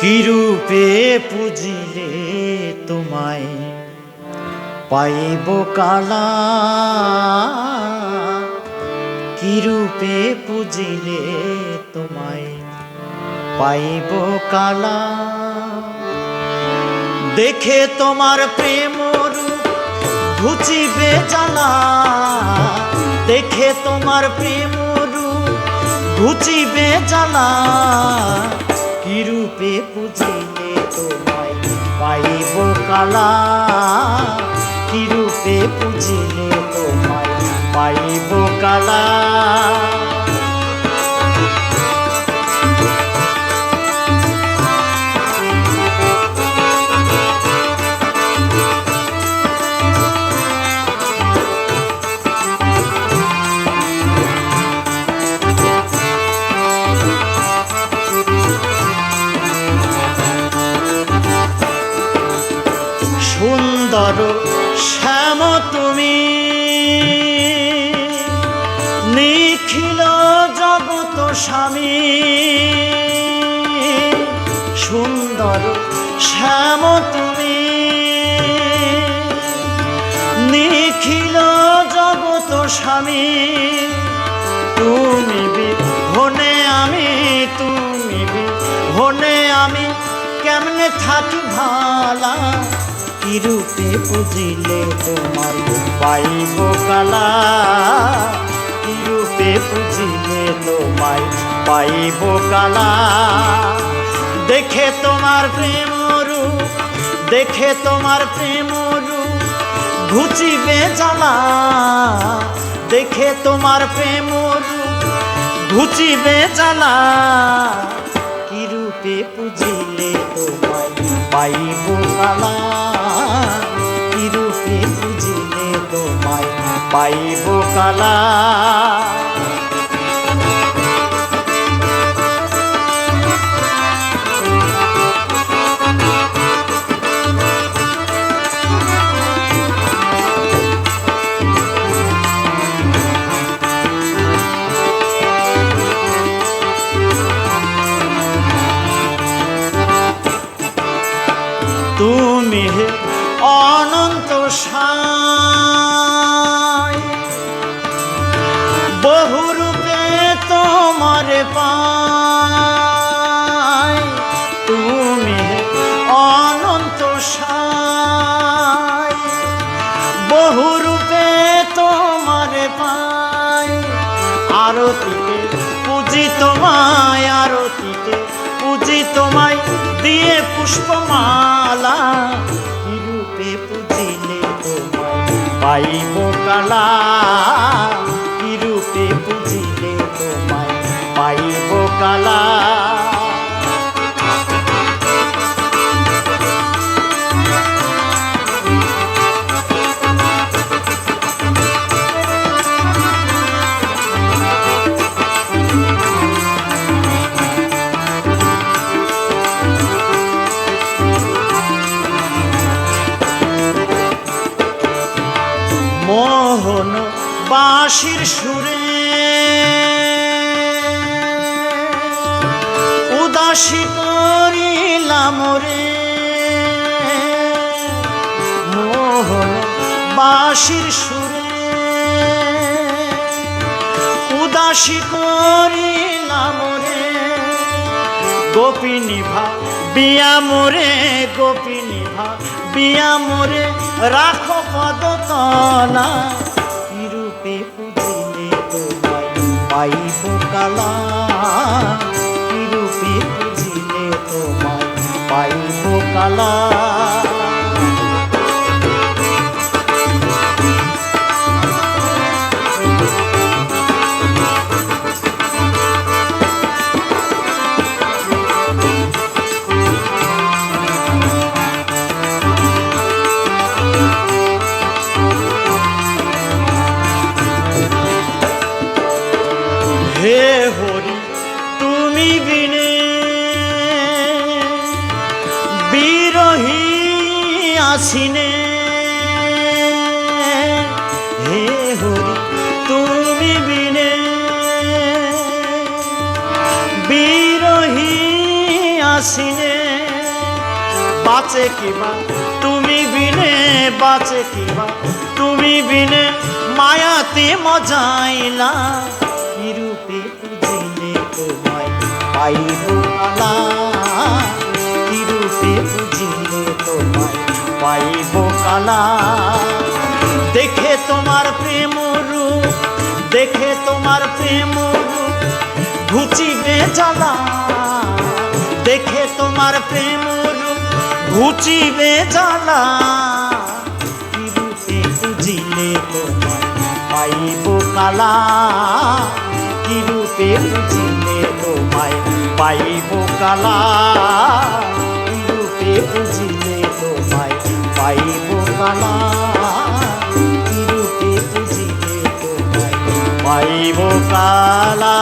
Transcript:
কি রূপে পুজিলে তোমায় পাইব কালা, কি রূপে পুজিলে তোমায় পাইব কালা। দেখে তোমার প্রেম রূপ ঘুচিবে জ্বালা, দেখে তোমার প্রেম রূপ ঘুচিবে জ্বালা। কি রূপে পুজিলে তোমায় পাইব কালা, কি রূপে পুজিলে তোমায় পাইব কালা। সুন্দর শ্যাম তুমি নিখিল জগত স্বামী, সুন্দর শ্যাম তুমি নিখিল জগত স্বামী। তুমি বিহনে আমি, তুমি বিহনে আমি কেমনে থাকি ভালা। কি রূপে পুজিলে তোমার পাইব কালা, কি রূপে পুজিলে তোমায় পাইব কালা। দেখে তোমার প্রেম রূপ, দেখে তোমার প্রেম রূপ ঘুচিবে জ্বালা, দেখে তোমার প্রেম রূপ ঘুচিবে জ্বালা। কি রূপে পুজিলে তোমায় পাইব কালা, কি রূপে পুজিলে তোমায় পাইব কালা। তুমি হে অনন্ত সাই, বহুরূপে তোমারে পাই। তুমি হে অনন্ত সাই, বহুরূপে তোমারে পাই। আরতিতে পুজি তোমায়, আরতিতে পুজি তোমায় দিয়ে পুষ্পমালা। কি রূপে পুজিলে তোমায় পাইব কালা, কি রূপে পুজিলে তোমায় পাইব কালা। মোহন বাঁশির সুরে উদাসী করিলাম রে, মোহন বাঁশির সুরে উদাসী করিলাম রে। গোপিনী ভাবিয়া মোরে, গোপিনী ভাবিয়া মোরে রাখো পদতলা। কি রূপে পুজিলে তোমায় পাইব কালা, কি রূপে পুজিলে তোমায় পাইব কালা। হে হরি তুমি বিনে বিরহী আসিনে, হে হরি তুমি বিনে বিরহী আসিনে। বাঁচে কিবা তুমি বিনে, বাঁচে কিবা তুমি বিনে, মায়াতে মজাইলা কি রূপে বুঝিলে তোমায় পাইব কালা, কি রূপে বুঝিলে তোমায় পাইব কালা। দেখে তোমার প্রেম রূপ, দেখে তোমার প্রেম রূপ ঘুচিবে জ্বালা, দেখে তোমার প্রেম রূপ ঘুচিবে জ্বালা, কি রূপে বুঝিলে তোমায় পাইব কালা, কি রূপে বুঝিলে তোমায় পাইব কালা, কি রূপে বুঝিলে তোমায় পাইব কালা, কি রূপে বুঝিলে তোমায় পাইব কালা।